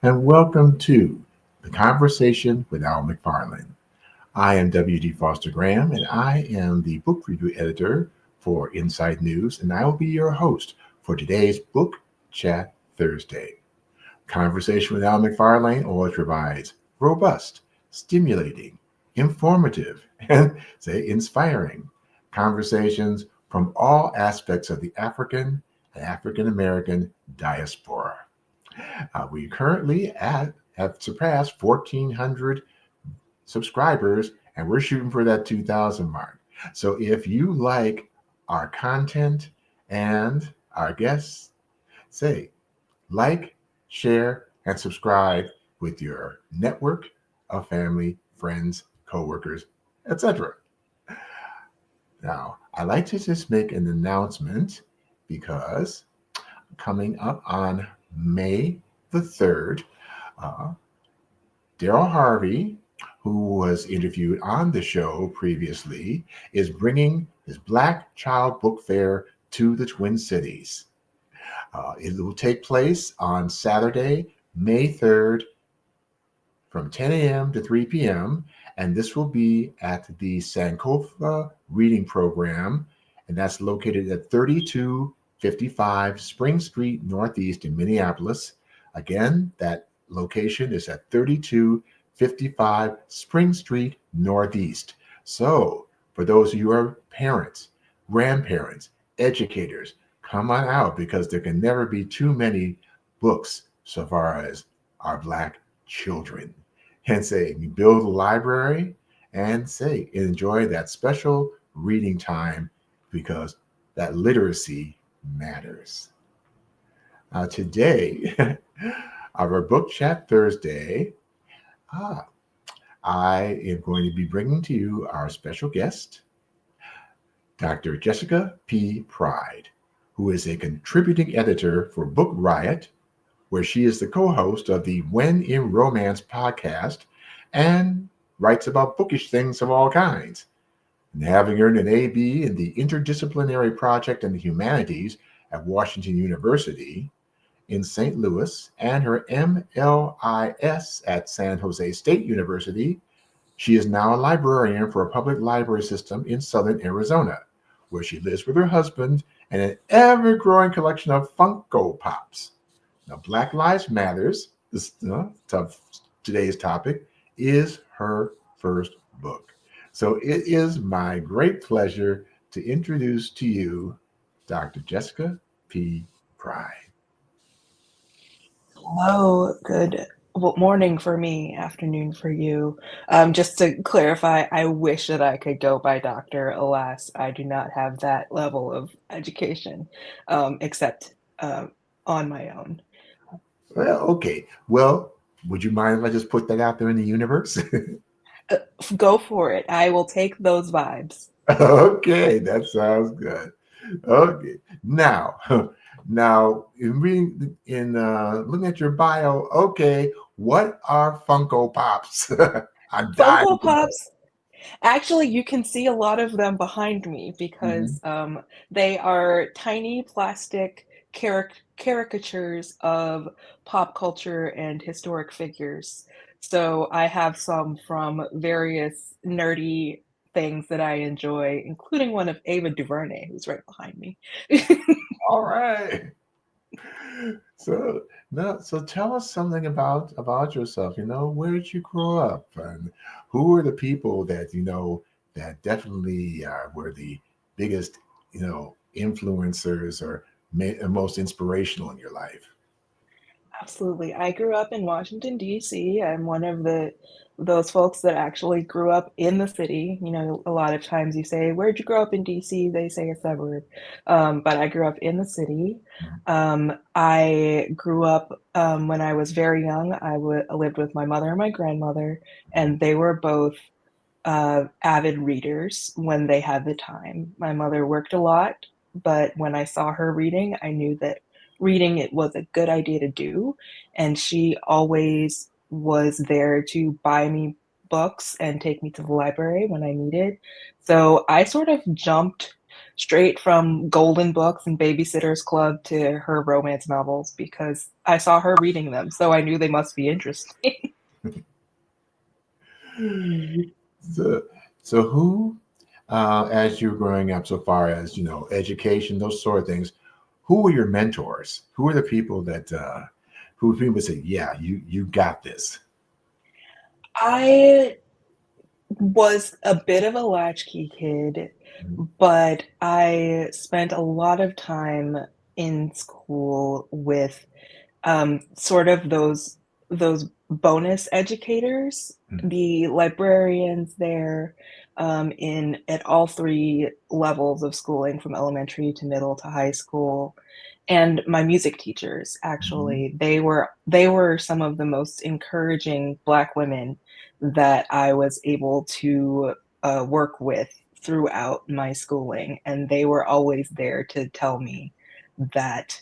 and welcome to The Conversation with Al McFarlane. I am W.D. Foster Graham, and I am the book review editor for Inside News, and I will be your host for today's Book Chat Thursday. Conversation with Al McFarlane always provides robust, stimulating, informative, and inspiring conversations from all aspects of the African and African American diaspora. We currently have surpassed 1,400 subscribers, and we're shooting for that 2,000 mark. So if you like our content and our guests, say like, share, and subscribe with your network of family, friends, coworkers, etc. Now, I like to just make an announcement because coming up on May the 3rd, uh, Daryl Harvey, who was interviewed on the show previously, is bringing his Black Child Book Fair to the Twin Cities. It will take place on Saturday, May 3rd, from 10 a.m. to 3 p.m., and this will be at the Sankofa Reading Program, and that's located at 3255 Spring Street Northeast in Minneapolis. Again, that location is at 3255 Spring Street Northeast. So, for those of you who are parents, grandparents, educators, come on out because there can never be too many books so far as our Black children. And you build a library and enjoy that special reading time because that literacy matters. Today, our Book Chat Thursday, I am going to be bringing to you our special guest, Dr. Jessica P. Pryde, who is a contributing editor for Book Riot, where she is the co-host of the When in Romance podcast and writes about bookish things of all kinds. And having earned an AB in the Interdisciplinary Project in the Humanities at Washington University in St. Louis and her MLIS at San Jose State University, she is now a librarian for a public library system in southern Arizona, where she lives with her husband and an ever-growing collection of Funko Pops. Now, Black Lives Matters, today's topic, is her first book. So it is my great pleasure to introduce to you Dr. Jessica P. Pryde. Hello, good morning for me, afternoon for you. Just to clarify, I wish that I could go by doctor. Alas, I do not have that level of education, except on my own. Well, okay. Well, would you mind if I just put that out there in the universe? Go for it. I will take those vibes. Okay, that sounds good. Okay, now in reading looking at your bio, okay, what are Funko Pops? I'm dying Funko to know. Pops. Actually, you can see a lot of them behind me Mhm. because they are tiny plastic caricatures of pop culture and historic figures. So I have some from various nerdy things that I enjoy, including one of Ava DuVernay, who's right behind me. All right. So so tell us something about yourself. Where did you grow up, and who were the people that that definitely were the biggest influencers or most inspirational in your life? Absolutely. I grew up in Washington, D.C. I'm one of those folks that actually grew up in the city. You know, a lot of times you say, "Where'd you grow up in D.C.?" They say a suburb. But I grew up in the city. I grew up when I was very young. I lived with my mother and my grandmother, and they were both avid readers when they had the time. My mother worked a lot, but when I saw her reading, I knew that reading it was a good idea to do, and she always was there to buy me books and take me to the library when I needed. So I sort of jumped straight from Golden Books and Babysitter's Club to her romance novels because I saw her reading them, so I knew they must be interesting. So, so who, as you were growing up, so far as education, those sort of things, who were your mentors? Who were the people that who people say, yeah, you got this? I was a bit of a latchkey kid, Mhm. but I spent a lot of time in school with sort of those bonus educators, Mhm. the librarians there, in at all 3 levels of schooling from elementary to middle to high school, and my music teachers, Mhm. actually. They were some of the most encouraging Black women that I was able to, work with throughout my schooling, and they were always there to tell me that,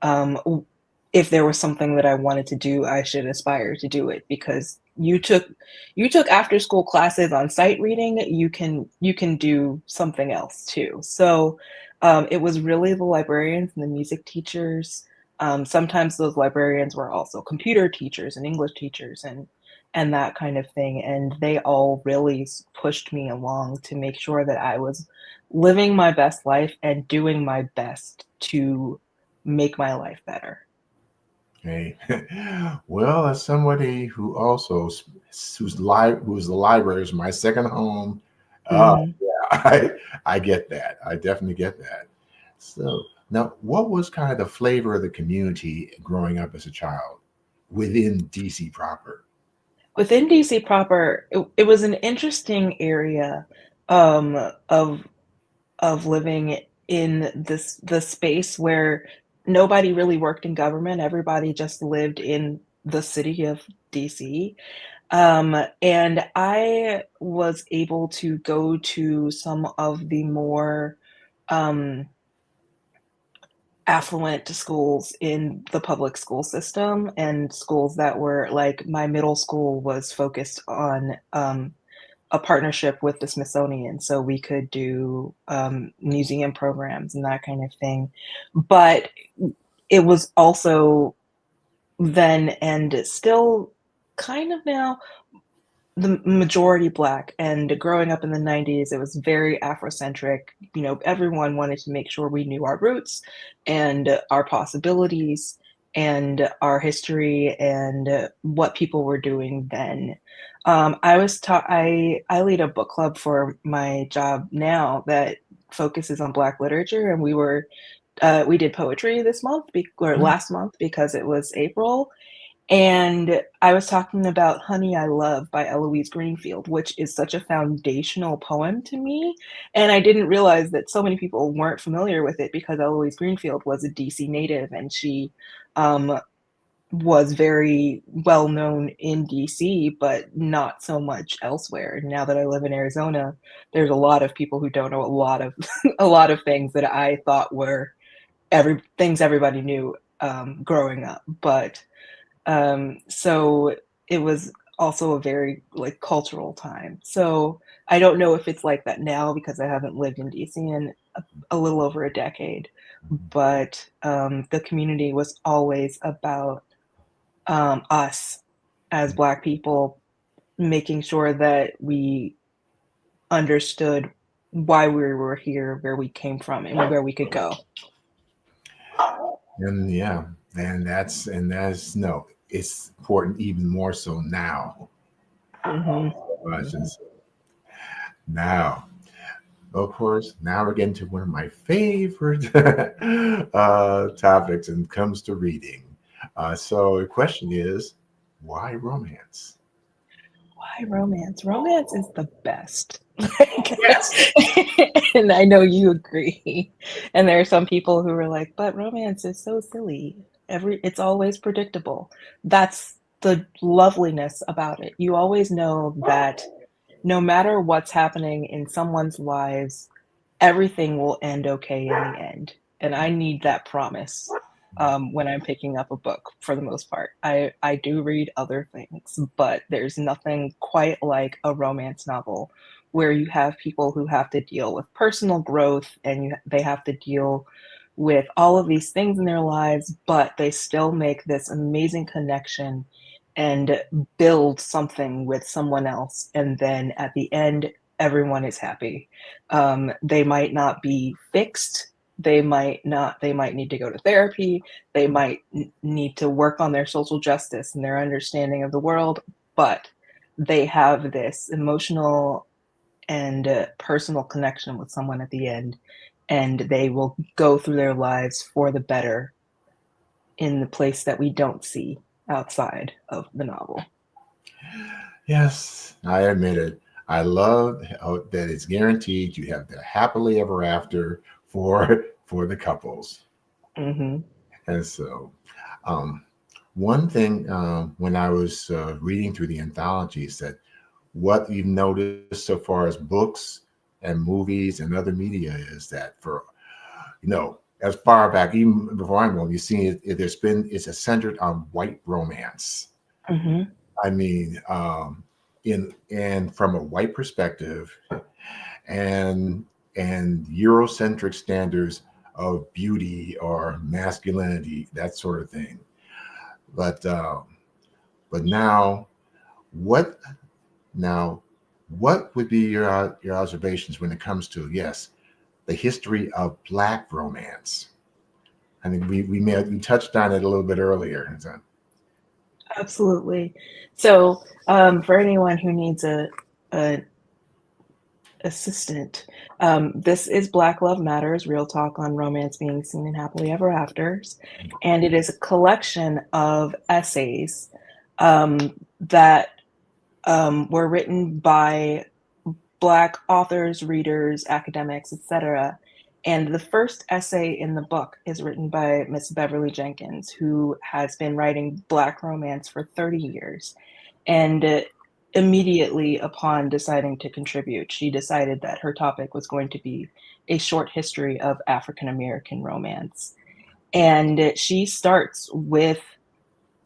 w if there was something that I wanted to do, I should aspire to do it because you took after school classes on sight reading, you can do something else too. So, it was really the librarians and the music teachers. Sometimes those librarians were also computer teachers and English teachers and that kind of thing, and they all really pushed me along to make sure that I was living my best life and doing my best to make my life better. Okay. Well, as somebody who also who's the library is my second home, Mhm. yeah, I get that. I definitely get that. So now, what was kind of the flavor of the community growing up as a child within DC proper? Within DC proper, it was an interesting area, of living in the space where nobody really worked in government, everybody just lived in the city of DC, and I was able to go to some of the more, um affluent schools in the public school system and schools that were like my middle school was focused on a partnership with the Smithsonian, so we could do museum programs and that kind of thing. But it was also then and still kind of now the majority Black, and growing up in the '90s, it was very Afrocentric. Everyone wanted to make sure we knew our roots and our possibilities and our history and what people were doing then. I was taught I lead a book club for my job now that focuses on Black literature, and we did poetry this month or Mm. last month because it was April, and I was talking about "Honey, I Love" by Eloise Greenfield, which is such a foundational poem to me, and I didn't realize that so many people weren't familiar with it because Eloise Greenfield was a DC native, and she, um, was very well known in DC, but not so much elsewhere. Now that I live in Arizona, there's a lot of people who don't know a lot of a lot of things that I thought were everybody knew, growing up, so it was also a very, like, cultural time. So, I don't know if it's like that now because I haven't lived in DC in a little over a decade, but, the community was always about, us as Black people making sure that we understood why we were here, where we came from, and where we could go. And yeah, and that's no, it's important even more so now. Mhm, Much mhm. as now. Of course, now we're getting to one of my favorite topics and comes to reading. So the question is, why romance? Why romance? Romance is the best. Like, Yes. and I know you agree. And there are some people who are like, "But romance is so silly. It's always predictable." That's the loveliness about it. You always know that no matter what's happening in someone's lives, everything will end okay in the end, and I need that promise. when I'm picking up a book for the most part. I do read other things, but there's nothing quite like a romance novel where you have people who have to deal with personal growth and they have to deal with all of these things in their lives, but they still make this amazing connection and build something with someone else. And then at the end, everyone is happy. They might not be fixed. They might need to go to therapy. They might need to work on their social justice and their understanding of the world, but they have this emotional and personal connection with someone at the end, and they will go through their lives for the better in the place that we don't see outside of the novel. Yes, I admit it. I love that it's guaranteed you have the happily ever after for the couples. Hmm. And so, um, one thing when I was reading through the anthologies, that what you've noticed so far as books and movies and other media is that for as far back even before I'm born, you've seen it's centered on white romance. Hmm. I mean, in and from a white perspective, and Eurocentric standards of beauty or masculinity, that sort of thing. But now, what now? What would be your observations when it comes to, yes, the history of Black romance? I think we touched on it a little bit earlier. So, Absolutely. So, for anyone who needs a assistant, this is Black Love Matters, Real Talk on Romance Being Seen in Happily Ever Afters, and it is a collection of essays that were written by Black authors, readers, academics, etc. And the first essay in the book is written by Miss Beverly Jenkins, who has been writing Black romance for 30 years. And immediately upon deciding to contribute, she decided that her topic was going to be a short history of African American romance. And she starts with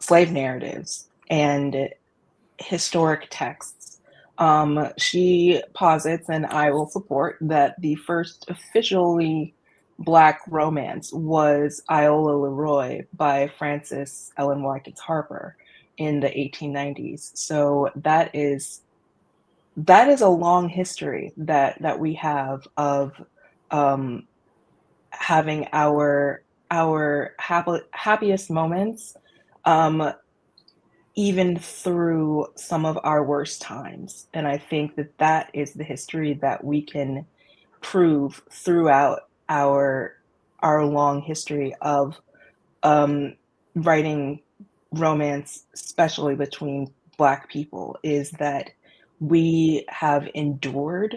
slave narratives and historic texts. She posits, and I will support, that the first officially Black romance was Iola Leroy by Frances Ellen Watkins Harper in the 1890s. So that is a long history that we have of um, having our happiest moments, um, even through some of our worst times. And I think that that is the history that we can prove throughout our our long history of um, writing romance, especially between Black people, is that we have endured,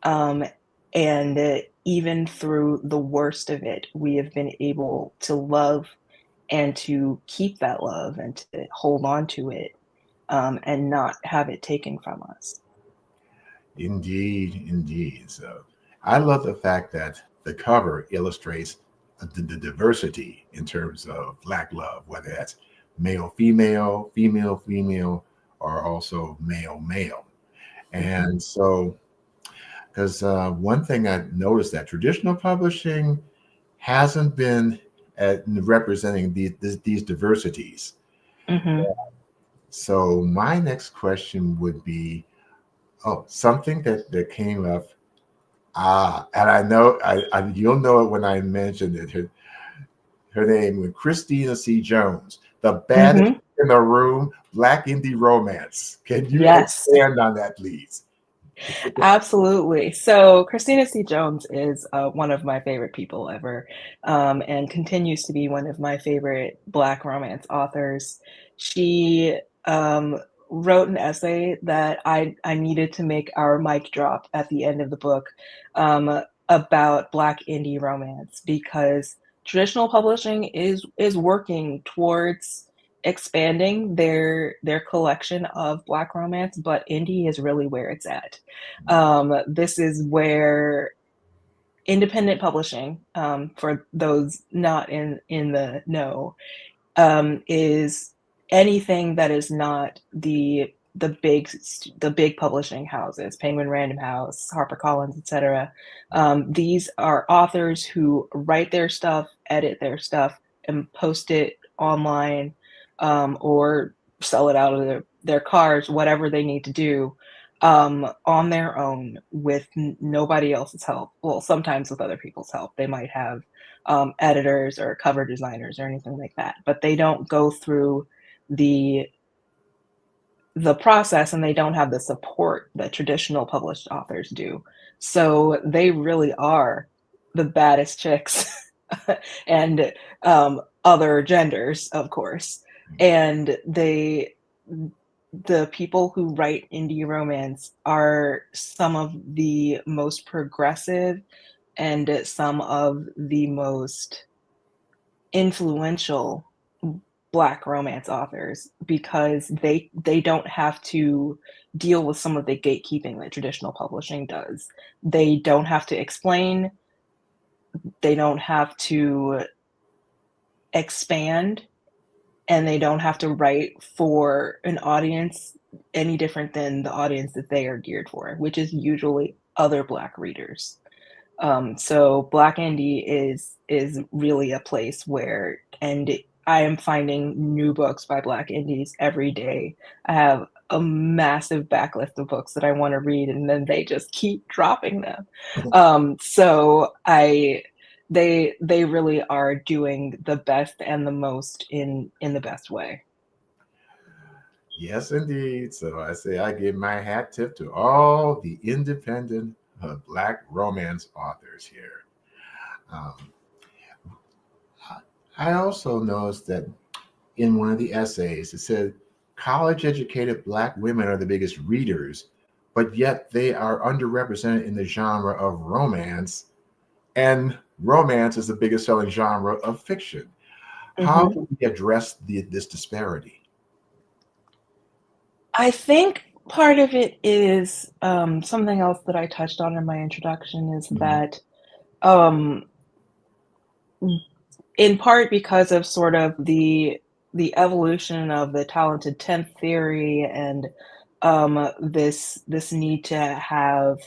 um, and even through the worst of it, we have been able to love and to keep that love and to hold on to it, and not have it taken from us. indeed, indeed. So, I love the fact that the cover illustrates the diversity in terms of Black love, whether that's male, female, female, female, or also male, male. Mhm. And so, because one thing I noticed that traditional publishing hasn't been representing these diversities. Mhm. So my next question would be, oh, something that came up. And I know you'll know it when I mentioned it. Her name was Christina C. Jones, the baddest Mhm. in the room, Black indie romance. Can you Yes. expand on that, please? Absolutely. So Christina C. Jones is one of my favorite people ever, and continues to be one of my favorite Black romance authors. She wrote an essay that I needed to make our mic drop at the end of the book, about Black indie romance, because traditional publishing is working towards expanding their collection of Black romance, but indie is really where it's at. This is where independent publishing, for those not in the know, is anything that is not the big publishing houses, Penguin Random House, HarperCollins, etc. These are authors who write their stuff, edit their stuff, and post it online, or sell it out of their cars, whatever they need to do, on their own with nobody else's help. Well, sometimes with other people's help. They might have editors or cover designers or anything like that, but they don't go through the process, and they don't have the support that traditional published authors do. So they really are the baddest chicks and other genders, of course. And the people who write indie romance are some of the most progressive and some of the most influential Black romance authors, because they don't have to deal with some of the gatekeeping that traditional publishing does. They don't have to explain, they don't have to expand, and they don't have to write for an audience any different than the audience that they are geared for, which is usually other Black readers. So Black Indie is really a place where, and I am finding new books by Black Indies every day. I have a massive backlist of books that I want to read, and then they just keep dropping them. So they really are doing the best and the most in the best way. Yes, indeed. So I say I give my hat tip to all the independent Black romance authors here. Um, I also noticed that in one of the essays, it said college educated Black women are the biggest readers, but yet they are underrepresented in the genre of romance, and romance is the biggest selling genre of fiction. How Mhm. do we address this disparity? I think part of it is, something else that I touched on in my introduction, is Mhm. that, um, in part because of sort of the evolution of the talented 10th theory, and this need to have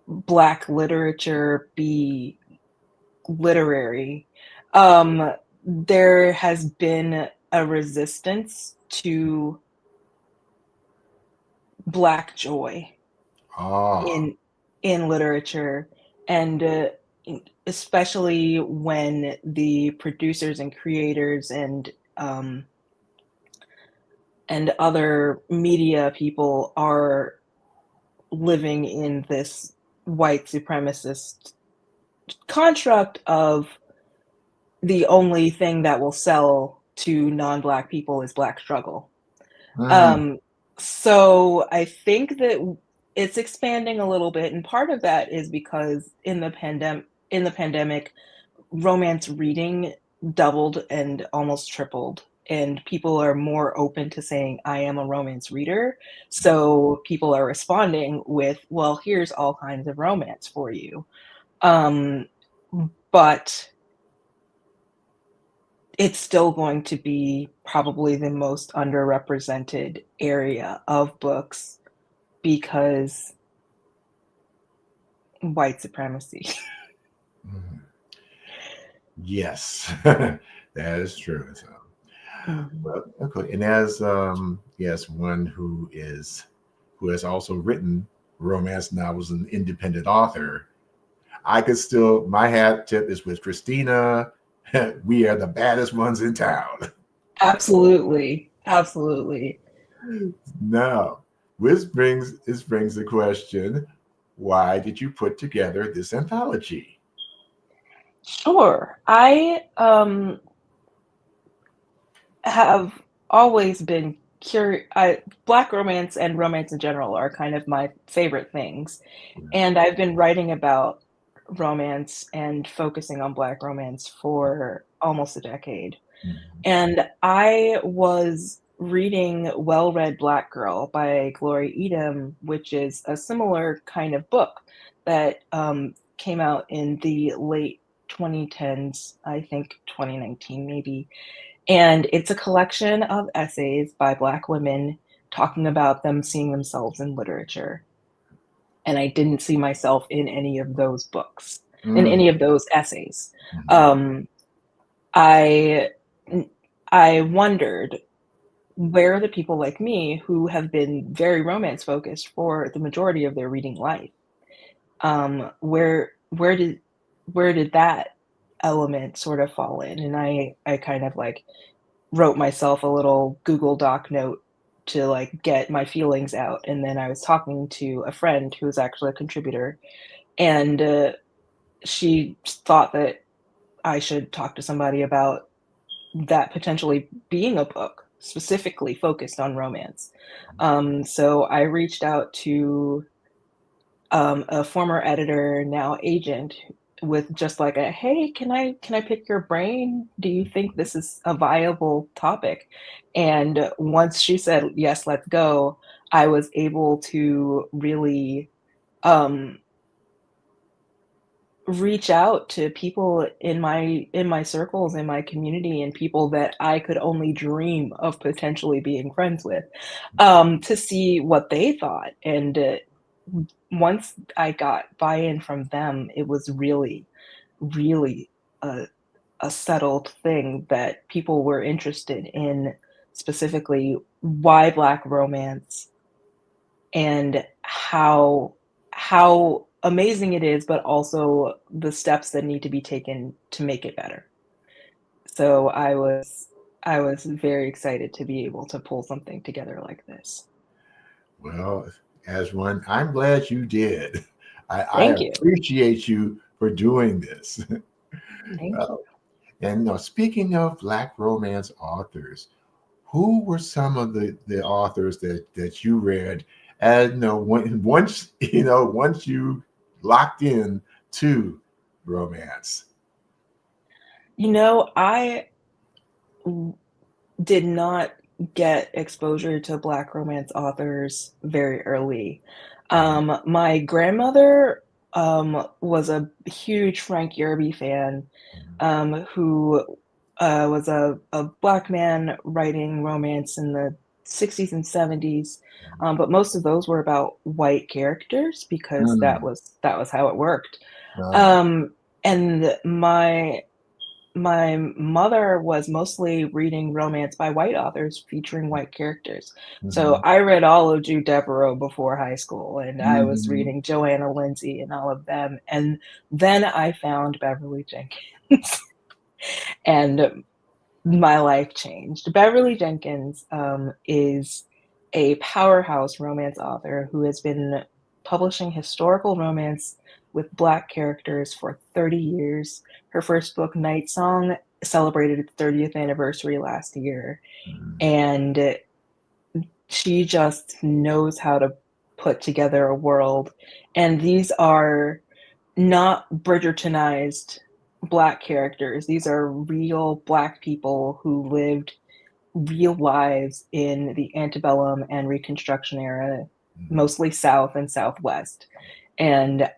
Black literature be literary, there has been a resistance to Black joy Ah, in literature, and especially when the producers and creators and other media people are living in this white supremacist construct of the only thing that will sell to non-Black people is Black struggle. mm, Um, so I think that it's expanding a little bit, and part of that is because in the pandemic, romance reading doubled and almost tripled, and people are more open to saying, "I am a romance reader." So people are responding with, "Well, here's all kinds of romance for you." Um, but it's still going to be probably the most underrepresented area of books because white supremacy. mm. Yes, that is true. So, Mhm. well, okay. And as yes, one who has also written romance novels, an independent author, I could still my hat tip is with Christina. We are the baddest ones in town. Absolutely, absolutely. Now, this brings the question: why did you put together this anthology? Sure. I have always been curious. Black romance and romance in general are kind of my favorite things. And I've been writing about romance and focusing on Black romance for almost a decade. Mhm. And I was reading Well Read Black Girl by Gloria Edom, which is a similar kind of book that came out in the late 2010s, I think 2019 maybe. And it's a collection of essays by Black women talking about them seeing themselves in literature. And I didn't see myself in any of those books, in Mm, any of those essays. mhm, Um, I I wondered, where are the people like me who have been very romance focused for the majority of their reading life? Where did that element sort of fall in? And I kind of like wrote myself a little Google Doc note to like get my feelings out. And then I was talking to a friend who was actually a contributor, and she thought that I should talk to somebody about that potentially being a book specifically focused on romance. So I reached out to a former editor, now agent, with just like a, hey, can I pick your brain? Do you think this is a viable topic? And once she said yes, let's go, I was able to really um, reach out to people in my circles, in my community, and people that I could only dream of potentially being friends with, to see what they thought. And once I got buy-in from them, it was really, really a, a settled thing that people were interested in, specifically why Black romance and how amazing it is, but also the steps that need to be taken to make it better. So I was very excited to be able to pull something together like this. well, as one, I'm glad you did. I Thank you. appreciate you for doing this. Thank you. And speaking of Black romance authors, who were some of the authors that you read? And once once you locked in to romance. I did not get exposure to Black romance authors very early. Mhm, My grandmother was a huge Frank Yerby fan, who was a Black man writing romance in the 60s and 70s. But most of those were about white characters because that mhm. was that was how it worked. Uh, Um, and my mother was mostly reading romance by white authors featuring white characters. So mhm, I read all of Jude Devereaux before high school, and I was mhm. reading Joanna Lindsay and all of them. And then I found Beverly Jenkins, and my life changed. Beverly Jenkins is a powerhouse romance author who has been publishing historical romance with Black characters for 30 years. Her first book, Night Song, celebrated its 30th anniversary last year. Mhm. And she just knows how to put together a world. And these are not Bridgertonized Black characters. These are real Black people who lived real lives in the antebellum and Reconstruction era, Mhm. mostly South and Southwest. And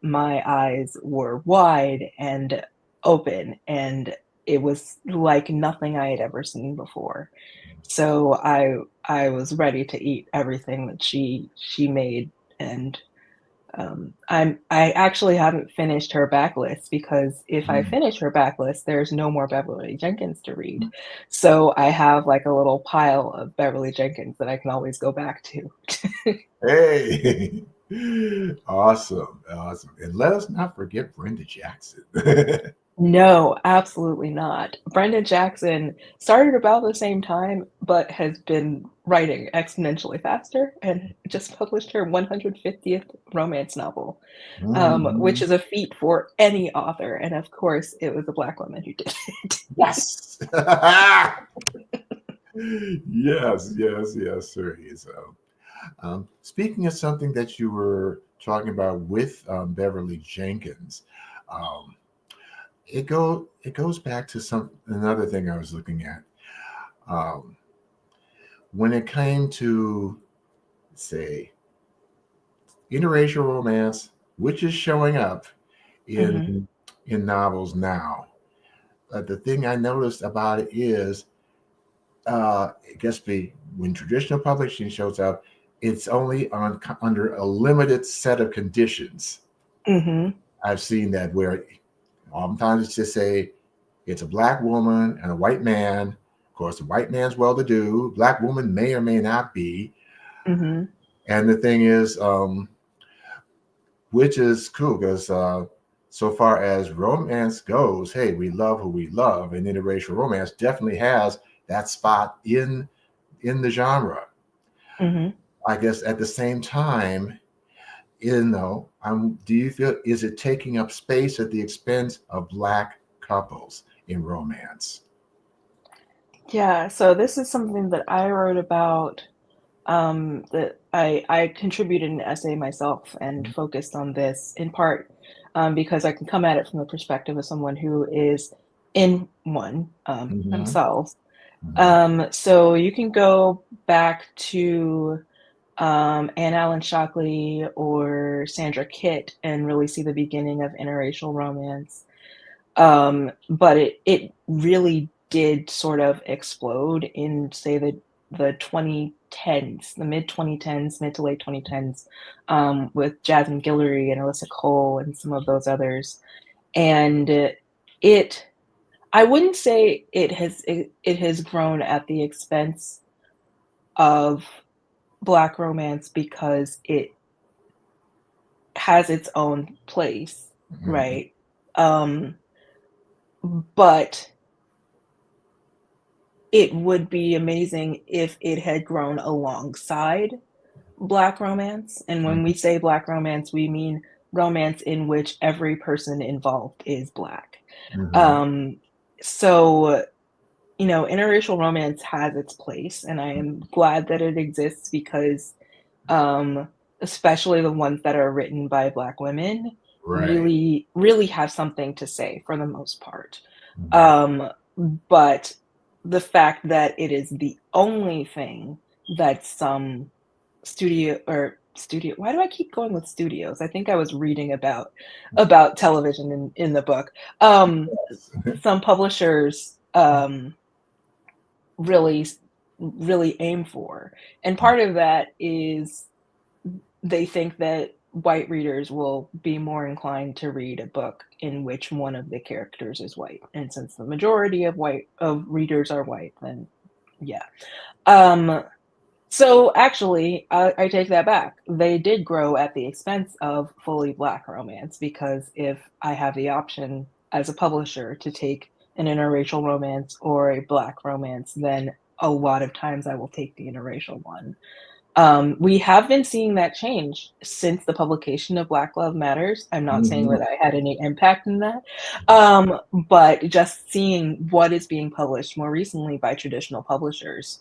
my eyes were wide and open, and it was like nothing I had ever seen before. So I was ready to eat everything that she made. And I actually haven't finished her backlist, because if I Mhm. finish her backlist, there's no more Beverly Jenkins to read. So I have like a little pile of Beverly Jenkins that I can always go back to. Hey, awesome, awesome. And let us not forget Brenda Jackson. No, absolutely not. Brenda Jackson started about the same time, but has been writing exponentially faster and just published her 150th romance novel, which Mhm. is a feat for any author. And of course, it was a Black woman who did it. Yes. Yes, yes, yes, sir. So, speaking of something that you were talking about with Beverly Jenkins, um, it goes back to some another thing I was looking at. Um, when it came to, say, interracial romance, which is showing up. Mhm. in novels now. The thing I noticed about it is, I guess when traditional publishing shows up, it's only under a limited set of conditions. Mhm. I've seen that where oftentimes it's just say it's a black woman and a white man. Of course, the white man's well-to-do. Black woman may or may not be. Mhm. And the thing is, which is cool because so far as romance goes, hey, we love who we love, and interracial romance definitely has that spot in the genre. Mhm. I guess at the same time, do you feel is it taking up space at the expense of black couples in romance? Yeah, so this is something that I wrote about, that I contributed an essay myself and focused on this in part, because I can come at it from the perspective of someone who is in one, Mm-hmm. themselves. Mm-hmm. So you can go back to, Anne Allen Shockley or Sandra Kitt and really see the beginning of interracial romance. But it really did sort of explode in, say, the 2010s, the mid-2010s, mid to late 2010s, with Jasmine Guillory and Alyssa Cole and some of those others. And it I wouldn't say it has grown at the expense of Black romance because it has its own place, Mm-hmm. right? Um, but it would be amazing if it had grown alongside Black romance, and when we say Black romance, we mean romance in which every person involved is Black. Mm-hmm. Um, so, interracial romance has its place, and I am glad that it exists because, um, especially the ones that are written by Black women Right. really, really have something to say for the most part. Mm-hmm. Um, but the fact that it is the only thing that some studio why do I keep going with studios? I think I was reading about television in the book. Some publishers, really really aim for, and part of that is they think that white readers will be more inclined to read a book in which one of the characters is white, and since the majority of readers are white, then yeah. Um, so actually, I take that back. They did grow at the expense of fully Black romance because if I have the option as a publisher to take an interracial romance or a Black romance, then a lot of times I will take the interracial one. We have been seeing that change since the publication of Black Love Matters. I'm not saying Mm-hmm. that I had any impact in that, but just seeing what is being published more recently by traditional publishers,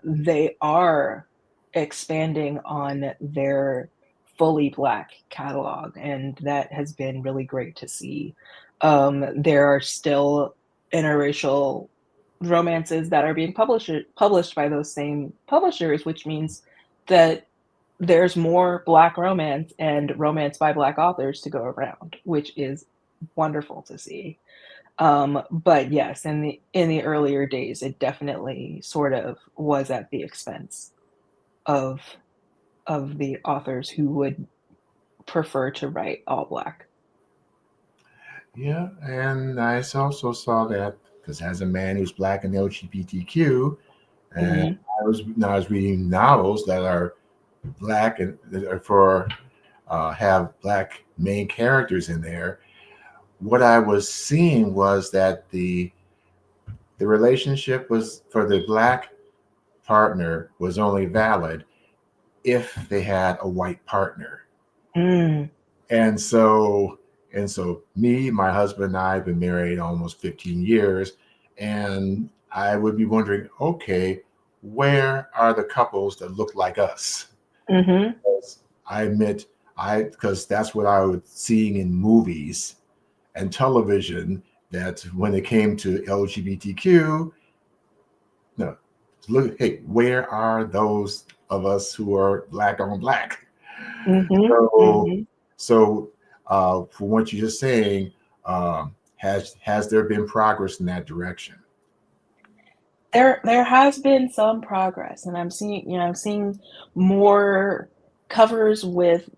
they are expanding on their fully Black catalog, and that has been really great to see. There are still interracial romances that are being published by those same publishers, which means that there's more Black romance and romance by Black authors to go around, which is wonderful to see. But yes, in the earlier days, it definitely sort of was at the expense of the authors who would prefer to write all Black. Yeah, and I also saw that because as a man who's black and LGBTQ, and Mhm. I was reading novels that are black and that are for have black main characters in there. What I was seeing was that the relationship was for the black partner was only valid if they had a white partner. Mm. And so me, my husband and I have been married almost 15 years. And I would be wondering, okay, where are the couples that look like us? Mhm. I admit because that's what I was seeing in movies and television that when it came to LGBTQ, no, look, hey, where are those of us who are black on black? Mhm. So, Mhm. so from what you're just saying, has there been progress in that direction? There has been some progress, and I'm seeing more covers with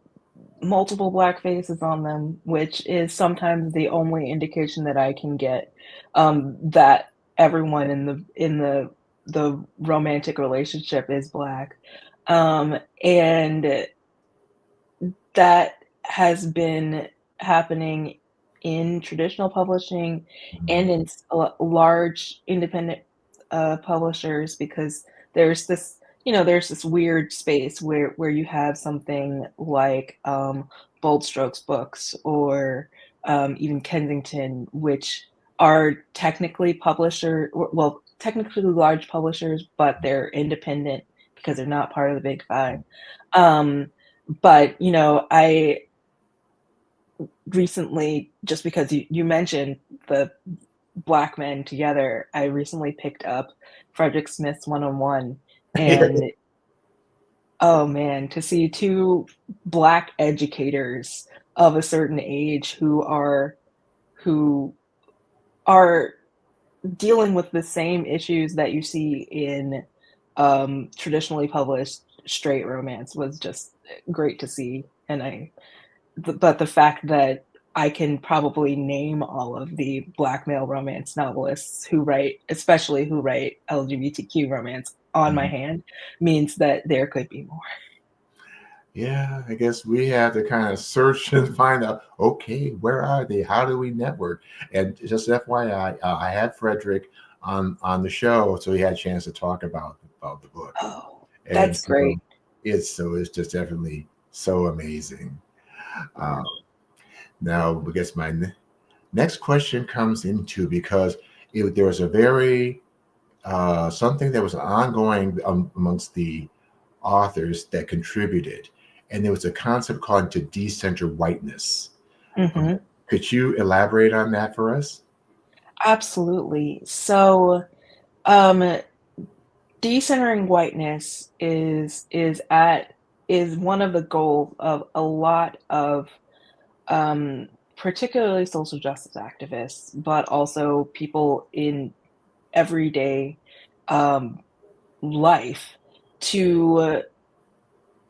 multiple black faces on them, which is sometimes the only indication that I can get, that everyone in the romantic relationship is black. And that has been happening in traditional publishing and Mhm. in large independent publishers, because there's this there's this weird space where you have something like Bold Strokes Books, or even Kensington, which are technically well, technically large publishers, but they're independent because they're not part of the big five. um, but, I recently, just because you mentioned the black men together, I recently picked up Frederick Smith's One-on-One, and oh man, to see 2 black educators of a certain age who are dealing with the same issues that you see in, traditionally published straight romance was just great to see, and but the fact that I can probably name all of the black male romance novelists especially who write LGBTQ romance, on my Mhm. hand, means that there could be more. Yeah, I guess we have to kind of search and find out, okay, where are they? How do we network? And just FYI, I had Frederick on the show, so he had a chance to talk about the book. Oh, And that's great. it's just definitely so amazing. Uh, Now, I guess my next question comes into, because there was a very something that was ongoing amongst the authors that contributed, and there was a concept called to decenter whiteness. Um, Mhm. could you elaborate on that for us? Absolutely. So, um, decentering whiteness is one of the goals of a lot of, um, particularly social justice activists, but also people in everyday, um, life, to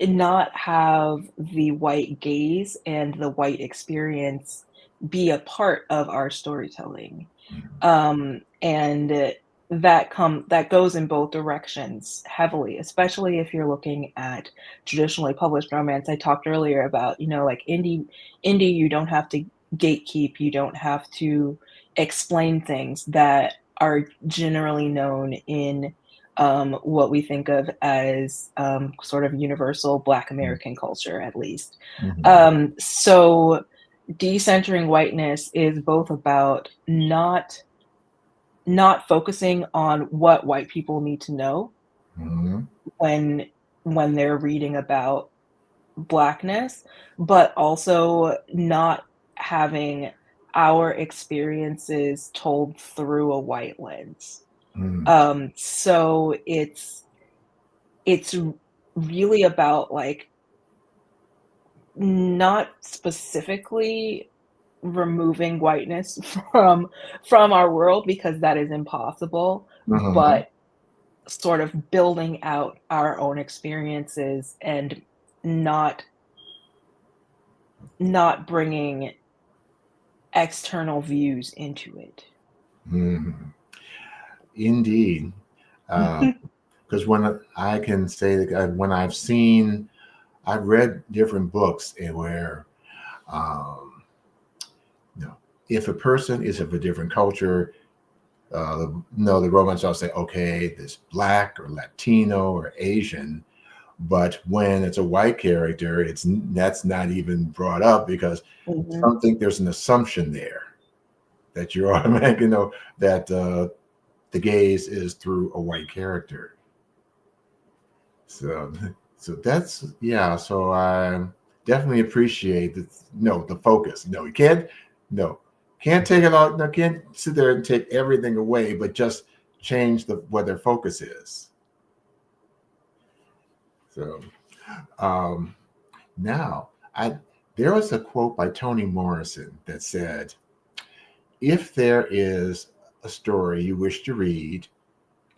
not have the white gaze and the white experience be a part of our storytelling. And that goes in both directions heavily, especially if you're looking at traditionally published romance. I talked earlier about, like indie, you don't have to gatekeep, you don't have to explain things that are generally known in, what we think of as, sort of universal Black American culture, at least. Mhm. So decentering whiteness is both about not focusing on what white people need to know Mhm. when they're reading about Blackness, but also not having our experiences told through a white lens. Mhm. So it's really about, like, not specifically removing whiteness from our world, because that is impossible, Mhm. but sort of building out our own experiences, and not bringing external views into it. Mhm. Indeed. Because when I can say that, when I've read different books, and where, um, you know, if a person is of a different culture, no, the romance, I'll say, okay, this black or Latino or Asian. But when it's a white character, that's not even brought up, because Mhm. some think there's an assumption there that you're automatically know that the gaze is through a white character. So, so that's, yeah. So I definitely appreciate the focus. No, you can't. No, can't take it all. No, can't sit there and take everything away, but just change the what their focus is. So, um, now I There was a quote by Toni Morrison that said, if there is a story you wish to read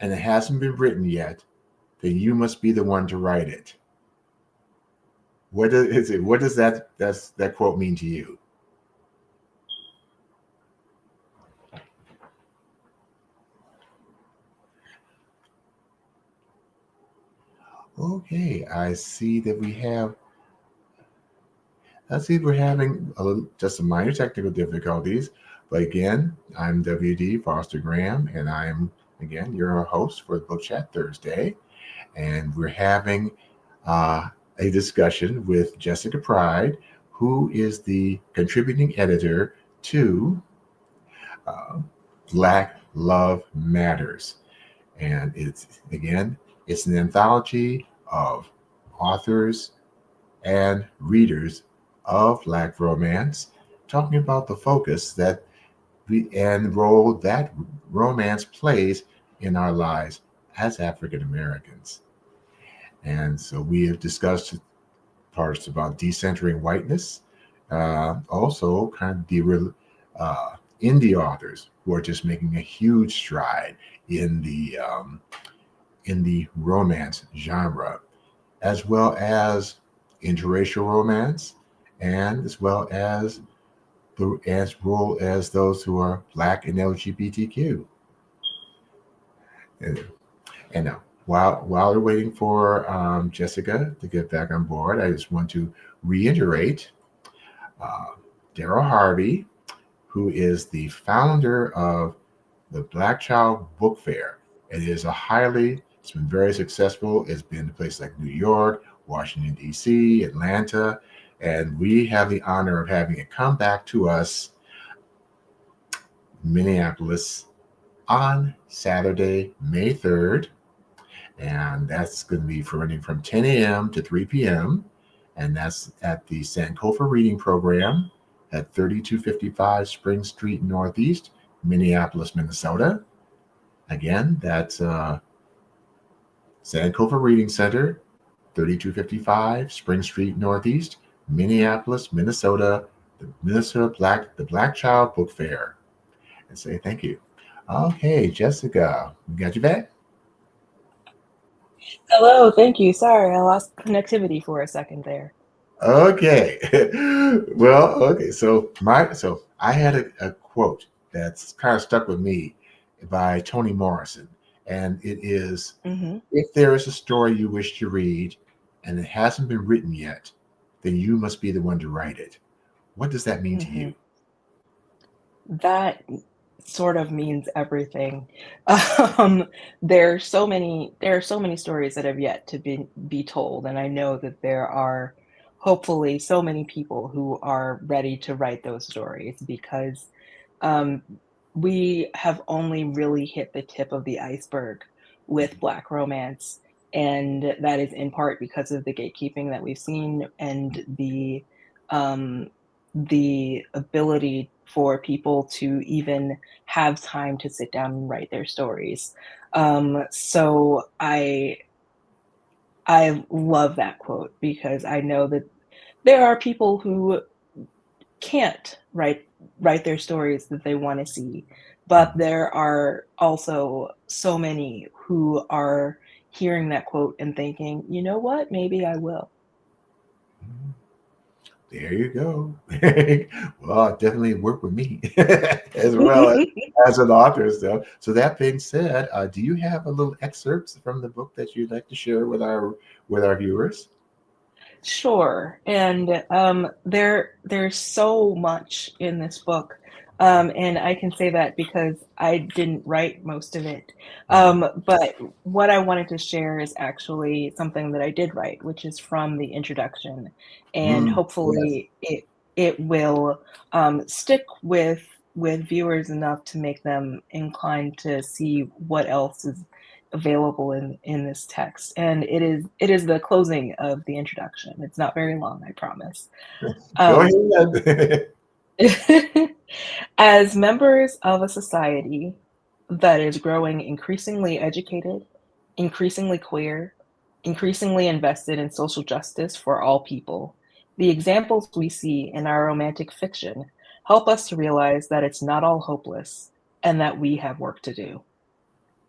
and it hasn't been written yet, then you must be the one to write it. What does that quote mean to you? Okay, I see we're having just some minor technical difficulties. But again, I'm WD Foster Graham, and I'm again your host for Book Chat Thursday. And we're having uh, a discussion with Jessica Pryde, who is the contributing editor to uh, Black Love Matters. And it's an anthology of authors and readers of Black romance, talking about the focus and role that romance plays in our lives as African Americans. And so we have discussed parts about decentering whiteness, also kind of indie authors who are just making a huge stride in the romance genre, as well as interracial romance, and as well as those who are Black and LGBTQ. And, and while we're waiting for Jessica to get back on board, I just want to reiterate uh, Daryl Harvey, who is the founder of the Black Child Book Fair. It's been very successful. It's been to places like New York, Washington, D.C., Atlanta, and we have the honor of having it come back to us, Minneapolis, on Saturday, May 3rd. And that's going to be running from 10 a.m. to 3 p.m. And that's at the Sankofa Reading Program at 3255 Spring Street Northeast, Minneapolis, Minnesota. Again, that's Sankofa Reading Center, 3255 Spring Street Northeast, Minneapolis, Minnesota, the Black Child Book Fair. And say thank you. Okay, Jessica, we got you back? Hello, thank you. Sorry, I lost connectivity for a second there. Okay. Well, okay. So I had a quote that's kind of stuck with me by Toni Morrison, and it is, Hmm. if there is a story you wish to read and it hasn't been written yet, then you must be the one to write it. What does that mean to Hmm. you? That sort of means everything. Um, there are so many stories that have yet to be told, and I know that there are hopefully so many people who are ready to write those stories because um, we have only really hit the tip of the iceberg with Black romance, and that is in part because of the gatekeeping that we've seen and um, the ability for people to even have time to sit down and write their stories. So I love that quote because I know that there are people who can't write their stories that they want to see, but there are also so many who are hearing that quote and thinking, you know what, maybe I will. There you go. Well, definitely work with me as well as an author and stuff. So that being said, do you have a little excerpts from the book that you'd like to share with our viewers? Sure, and there's so much in this book, and I can say that because I didn't write most of it. Mhm. But what I wanted to share is actually something that I did write, which is from the introduction, and Yes. hopefully it will stick with viewers enough to make them inclined to see what else is available in this text, and it is the closing of the introduction. It's not very long, I promise. Go um, ahead. as members of a society that is growing increasingly educated, increasingly queer, increasingly invested in social justice for all people, The examples we see in our romantic fiction help us to realize that it's not all hopeless and that we have work to do.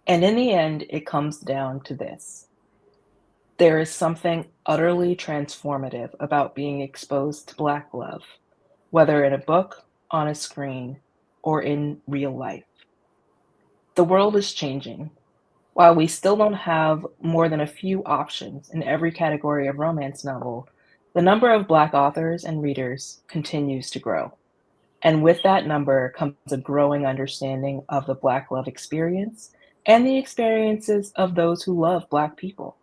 And in the end, it comes down to this: there is something utterly transformative about being exposed to Black love, whether in a book, on a screen, or in real life. The world is changing. While we still don't have more than a few options in every category of romance novel, the number of Black authors and readers continues to grow. And with that number comes a growing understanding of the Black love experience and the experiences of those who love Black people.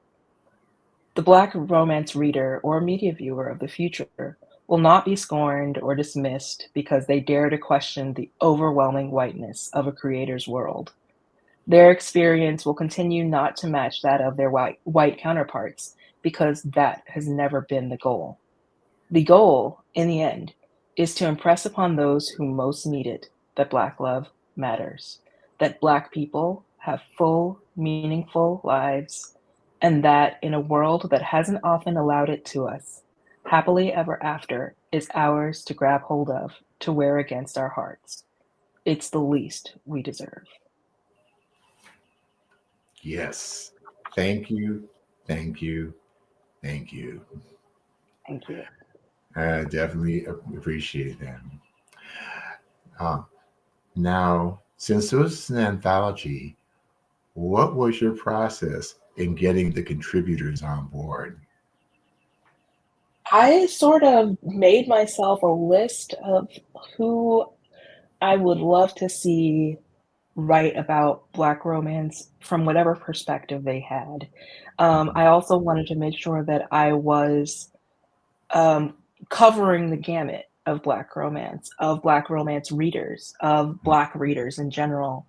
The Black romance reader or media viewer of the future will not be scorned or dismissed because they dare to question the overwhelming whiteness of a creator's world. Their experience will continue not to match that of their white counterparts because that has never been the goal. The goal, in the end, is to impress upon those who most need it that Black love matters, that Black people have full, meaningful lives, and that in a world that hasn't often allowed it to us, happily ever after is ours to grab hold of, to wear against our hearts. It's the least we deserve. Yes. Thank you. Thank you. Thank you. Thank you. I definitely appreciate that. Uh, Now, since this was an anthology, what was your process in getting the contributors on board? I sort of made myself a list of who I would love to see write about Black romance from whatever perspective they had. I also wanted to make sure that I was um, covering the gamut of Black romance readers, of Black readers in general.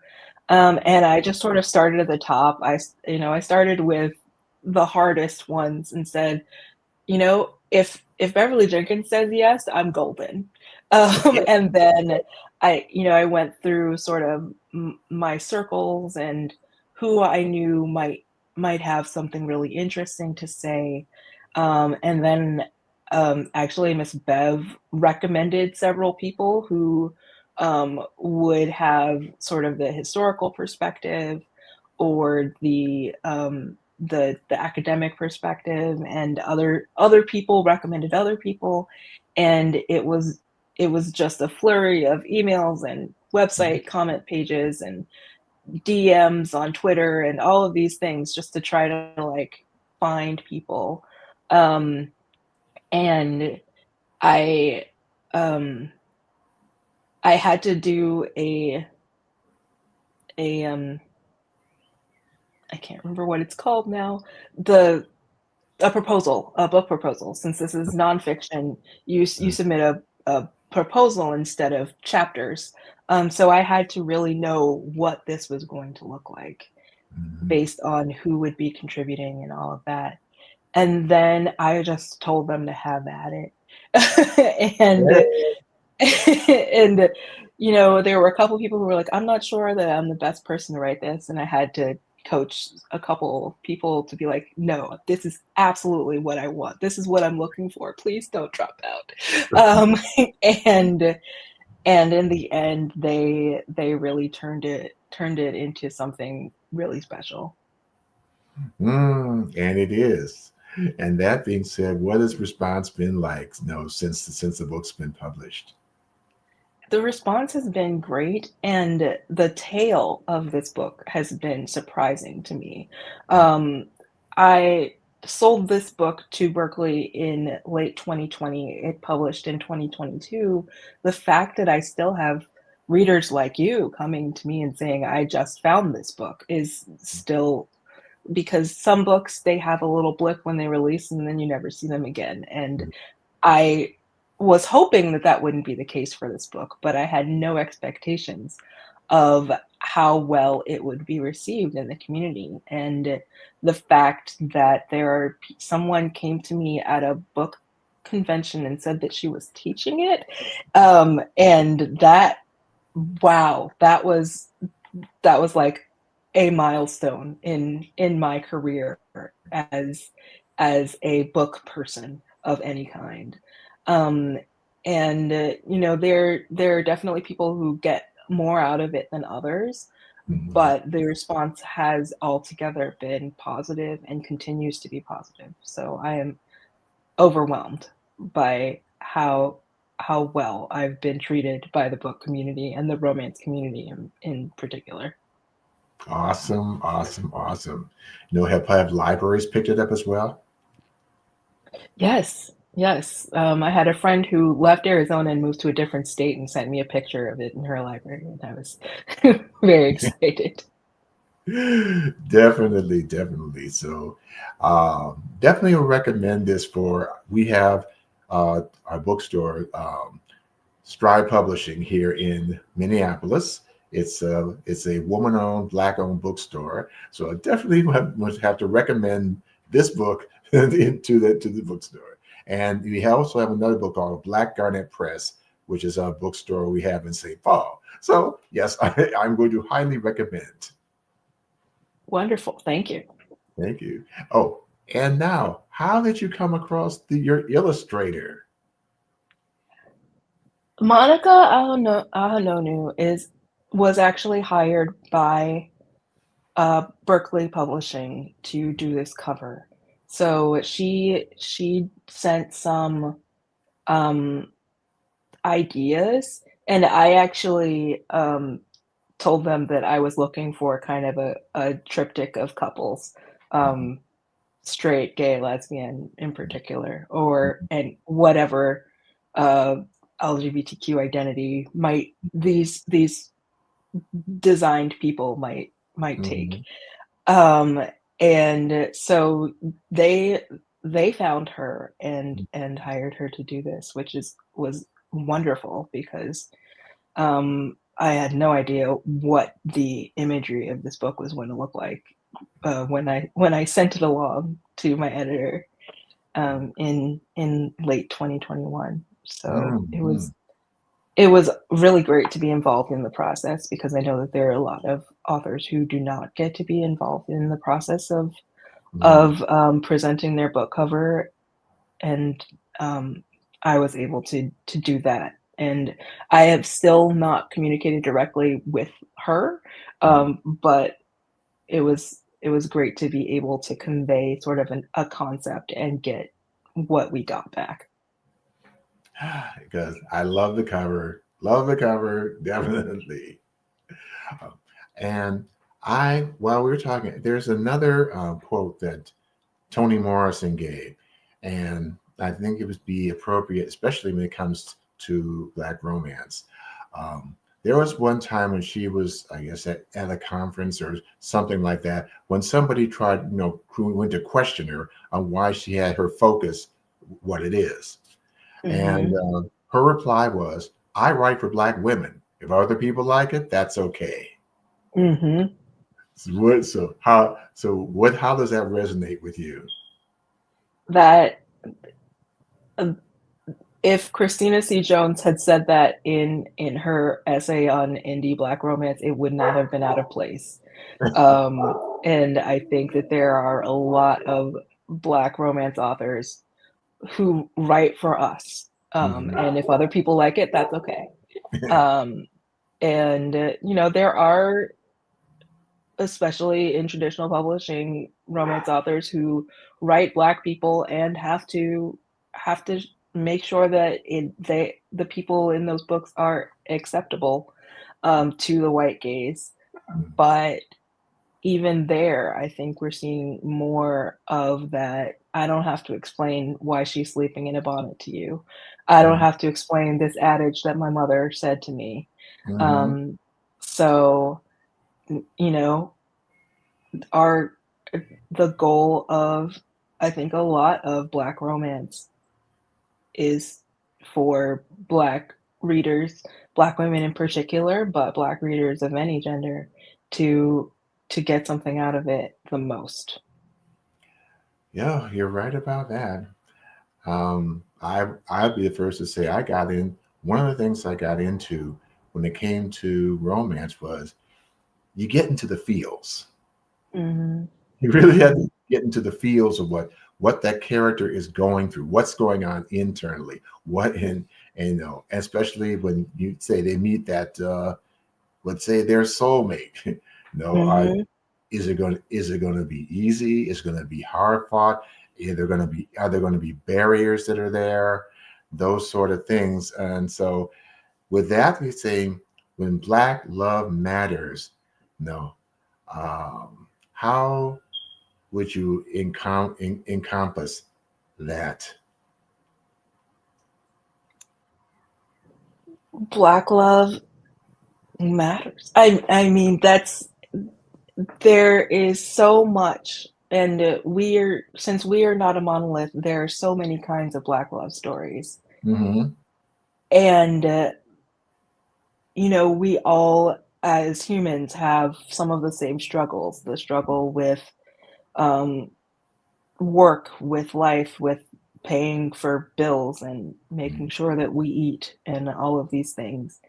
And I just sort of started at the top. I started with the hardest ones and said, if Beverly Jenkins says yes, I'm golden. Yeah. And then I went through sort of my circles and who I knew might have something really interesting to say. And then actually Miss Bev recommended several people who would have sort of the historical perspective or the academic perspective, and other people recommended other people, and it was just a flurry of emails and website comment pages and DMs on Twitter and all of these things just to try to like find people. Um, and I um, I had to do a I can't remember what it's called now. The a book proposal. Since this is nonfiction, you submit a proposal instead of chapters. So I had to really know what this was going to look like Mhm. based on who would be contributing and all of that. And then I just told them to have at it. and and there were a couple people who were like, I'm not sure that I'm the best person to write this, and I had to coach a couple people to be like, no, this is absolutely what I want, this is what I'm looking for, please don't drop out. And in the end they really turned it into something really special. And it is. And that being said, what has response been like? No, since the book's been published. The response has been great, and the tale of this book has been surprising to me. I sold this book to Berkeley in late 2020. It published in 2022. The fact that I still have readers like you coming to me and saying, I just found this book, is still, because some books, they have a little blip when they release and then you never see them again. And I was hoping that that wouldn't be the case for this book, but I had no expectations of how well it would be received in the community. And the fact that someone came to me at a book convention and said that she was teaching it, and that, wow, that was like a milestone in my career as as a book person of any kind. Um, and there are definitely people who get more out of it than others, Mhm. but the response has altogether been positive and continues to be positive. So I am overwhelmed by how well I've been treated by the book community and the romance community in particular. Awesome, awesome, awesome. Have libraries picked it up as well? Yes, yes. I had a friend who left Arizona and moved to a different state and sent me a picture of it in her library, and I was very excited. Definitely, definitely. So, definitely will recommend this for. We have our bookstore, Stride Publishing here in Minneapolis. It's a woman-owned, black-owned bookstore. So I definitely would have to recommend this book to the bookstore. And we also have another book called Black Garnet Press, which is a bookstore we have in St. Paul. So yes, I'm going to highly recommend. Wonderful, thank you. Thank you. Oh, and now, how did you come across your illustrator? Monica Ahanonu is was actually hired by Berkeley Publishing to do this cover. So she sent some um, ideas, and I actually told them that I was looking for kind of a triptych of couples, um, straight, gay, lesbian in particular, or and whatever uh, LGBTQ identity might these designed people might take. Mhm. Um, and so they they found her and hired her to do this, which is was wonderful because I had no idea what the imagery of this book was going to look like when I sent it along to my editor in late 2021. So Mhm. it was really great to be involved in the process because I know that there are a lot of authors who do not get to be involved in the process Mhm. of presenting their book cover, and um, I was able to do that. And I have still not communicated directly with her, Mhm. but it was great to be able to convey sort of a concept and get what we got back. Because I love the cover. Love the cover, definitely. Uh, And while we were talking, there's another quote that Toni Morrison gave, and I think it would be appropriate, especially when it comes to Black romance. There was one time when she was, I guess, at a conference or something like that, when somebody tried, who went to question her on why she had her focus what it is. And Mhm. her reply was, I write for Black women. If other people like it, that's okay. Mhm. How does that resonate with you? That uh, if Christina C. Jones had said that in her essay on indie Black romance, it would not have been out of place. And I think that there are a lot of Black romance authors who write for us. Mhm. And if other people like it, that's okay. Um, and there are, especially in traditional publishing, romance authors who write Black people and have to make sure that the people in those books are acceptable to the white gaze. But even there, I think we're seeing more of that. I don't have to explain why she's sleeping in a bonnet to you. I don't Mhm. have to explain this adage that my mother said to me. Mhm. Um, so, you know, our the goal of I think a lot of Black romance is for Black readers, Black women in particular, but Black readers of any gender to get something out of it the most. Yeah, you're right about that. I'd be the first to say I got in. One of the things I got into when it came to romance was you get into the feels. Mhm. You really had to get into the feels of what that character is going through, what's going on internally, what in, and especially when you say they meet that, let's say their soulmate. Mhm. Is it going to be easy? Is it going to be hard fought? Are there going to be barriers that are there? Those sort of things. And so with that, we say when Black love matters, no, how would you encompass that? Black love matters. I mean, that's there is so much, and we're since we are not a monolith, there are so many kinds of Black love stories. Hmm. And we all as humans have some of the same struggles, the struggle with um, work, with life, with paying for bills and making sure that we eat and all of these things.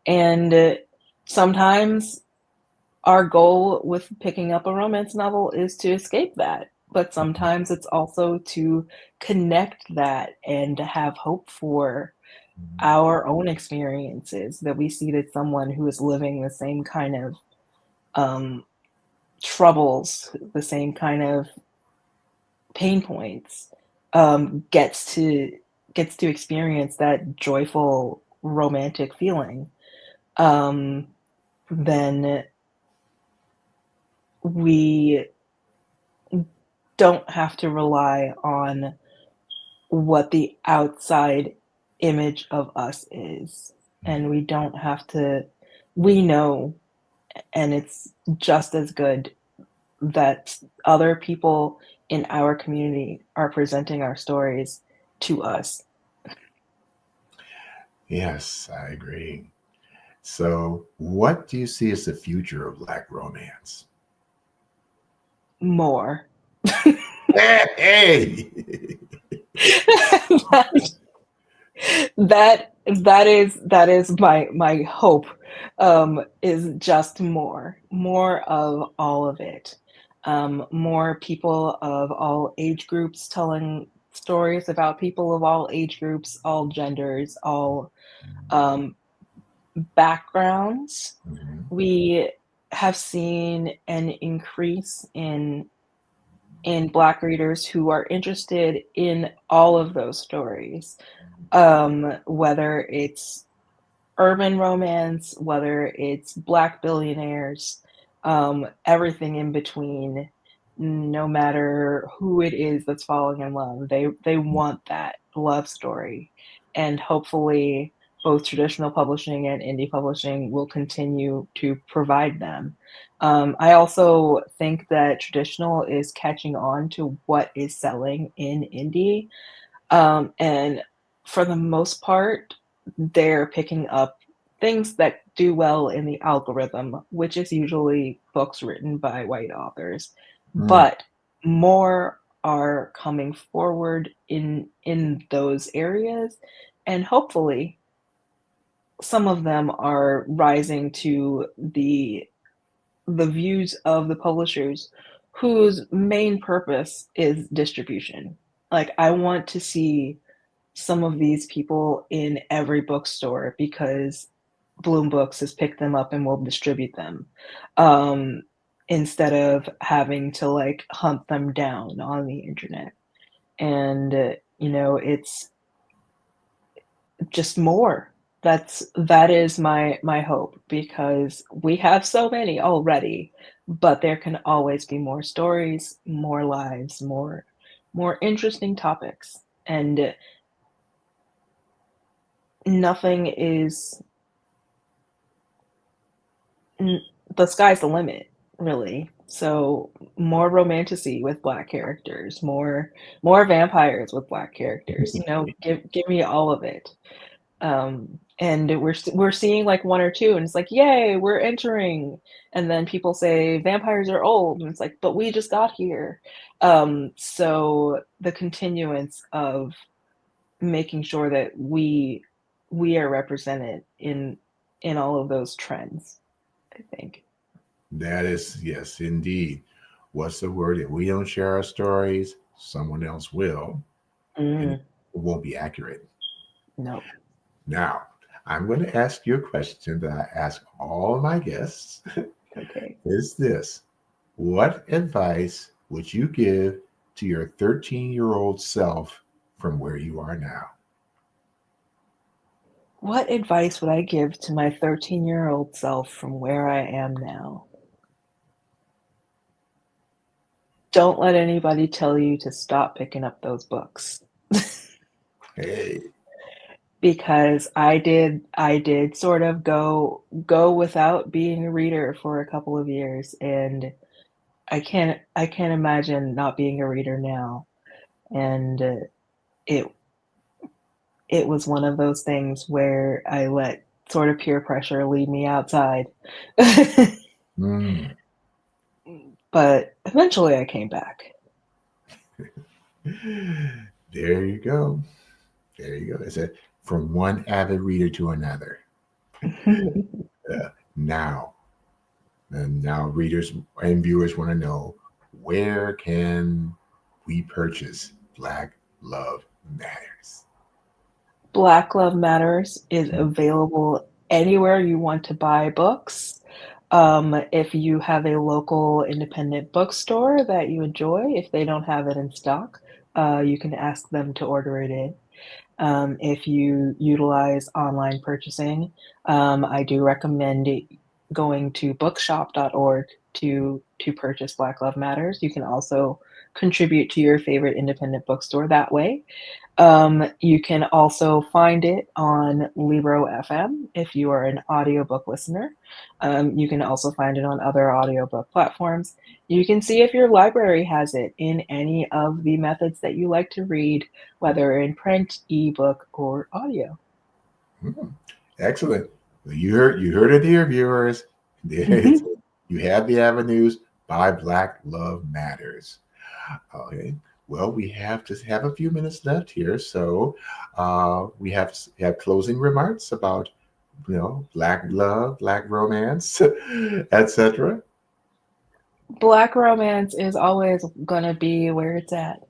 And sometimes our goal with picking up a romance novel is to escape that, but sometimes it's also to connect that and to have hope for our own experiences, that we see that someone who is living the same kind of um, troubles, the same kind of pain points, gets to experience that joyful romantic feeling. Um, then we don't have to rely on what the outside image of us is, and we don't have to. We know, and it's just as good that other people in our community are presenting our stories to us Yes, I agree. So, what do you see as the future of Black romance? more. Hey! That is my hope, is just more of all of it. More people of all age groups telling stories about people of all age groups, all genders, all um, backgrounds. Mhm. We have seen an increase in Black readers who are interested in all of those stories, whether it's urban romance, whether it's Black billionaires, everything in between. No matter who it is that's falling in love, they want that love story, and hopefully both traditional publishing and indie publishing will continue to provide them. I also think that traditional is catching on to what is selling in indie, and for the most part, they're picking up things that do well in the algorithm, which is usually books written by white authors. Mm. But more are coming forward in those areas, and hopefully some of them are rising to the views of the publishers whose main purpose is distribution. Like, I want to see some of these people in every bookstore because Bloom Books has picked them up and will distribute them, um, instead of having to like hunt them down on the internet. And it's just more. That is my hope, because we have so many already, but there can always be more stories, more lives, more interesting topics, and nothing is N the sky's the limit, really. So, more romantasy with Black characters, more vampires with Black characters, give me all of it. And we're seeing, like, 1 or 2, and it's like, "Yay, we're entering," and then people say, "Vampires are old," and it's like, "But we just got here." So the continuance of making sure that we are represented in all of those trends, I think. That is, yes, indeed. What's the word? If we don't share our stories, someone else will, and it Mm, won't be accurate. no. Now, I'm going to ask you a question that I ask all my guests. Okay. Is this: what advice would you give to your 13-year-old self from where you are now? What advice would I give to my 13-year-old self from where I am now? Don't let anybody tell you to stop picking up those books. Hey. Because I did sort of go without being a reader for a couple of years, and I can't imagine not being a reader now, and, it it was one of those things where I let sort of peer pressure lead me outside. Mm. But eventually I came back. There you go. There you go. It's a from one avid reader to another. Uh, now, and now readers and viewers want to know, where can we purchase Black Love Matters? Black Love Matters is available anywhere you want to buy books. If you have a local independent bookstore that you enjoy, if they don't have it in stock, you can ask them to order it in. If you utilize online purchasing, I do recommend going to bookshop.org to purchase Black Love Matters. You can also contribute to your favorite independent bookstore that way. You can also find it on Libro FM if you are an audiobook listener. You can also find it on other audiobook platforms. You can see if your library has it in any of the methods that you like to read, whether in print, ebook, or audio. Hmm. Excellent. Well, you heard it here, viewers. It's- you have the avenues. Buy Black Love Matters. Okay. Well, we have just have a few minutes left here, so we have closing remarks about black love, black romance, etc. Black romance is always gonna be where it's at.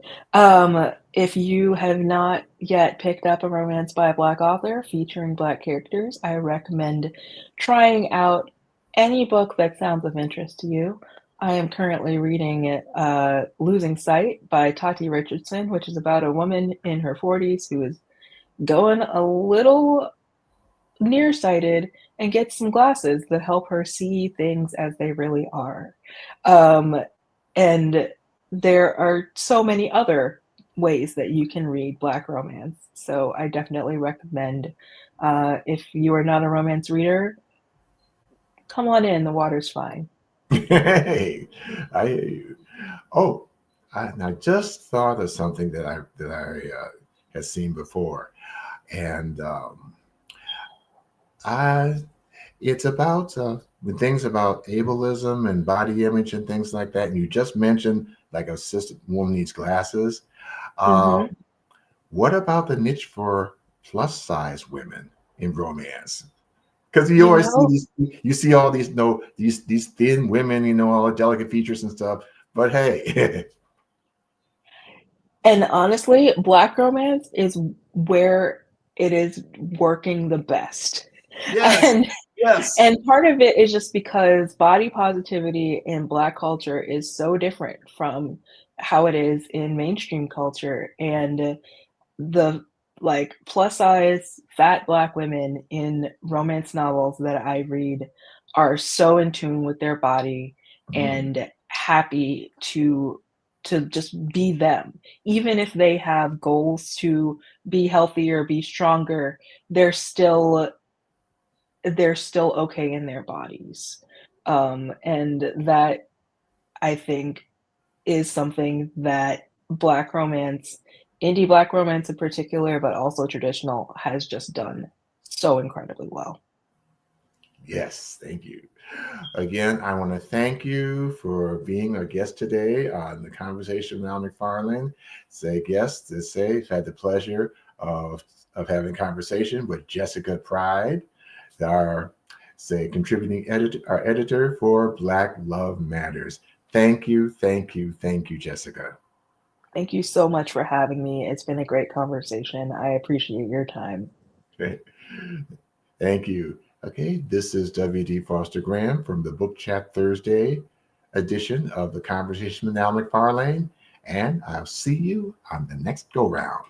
If you have not yet picked up a romance by a Black author featuring Black characters, I recommend trying out any book that sounds of interest to you. I am currently reading Losing Sight by Tati Richardson, which is about a woman in her 40s who is going a little nearsighted and gets some glasses that help her see things as they really are. Um, and there are so many other ways that you can read Black romance. So I definitely recommend if you are not a romance reader, come on in, the water's fine. Hey, I hear you. Oh, and I just thought of something that I had seen before, and I it's about when things about ableism and body image and things like that. And you just mentioned like a sister woman needs glasses. Uh, Hmm. what about the niche for plus size women in romance? Because you You always see know, these, you see all these no these thin women, all the delicate features and stuff. But hey, and honestly, Black romance is where it is working the best. yes, And yes. And part of it is just because body positivity in Black culture is so different from how it is in mainstream culture, and the, like, plus size fat Black women in romance novels that I read are so in tune with their body Mm, and happy to just be them. Even if they have goals to be healthier, be stronger, they're still they're still okay in their bodies. And that, I think, is something that Black romance, indie Black romance in particular, but also traditional, has just done so incredibly well. yes, thank you. Again, I want to thank you for being a guest today on the conversation with Al McFarlane. Say guest to say I've had the pleasure of having a conversation with Jessica Pryde, our contributing editor, our editor for Black Love Matters. Thank you, thank you, thank you, Jessica. Thank you so much for having me. It's been a great conversation. I appreciate your time. Okay. Thank you. Okay, this is W.D. Foster Graham from the Book Chat Thursday edition of the Conversation with Al McFarlane, and I'll see you on the next go round.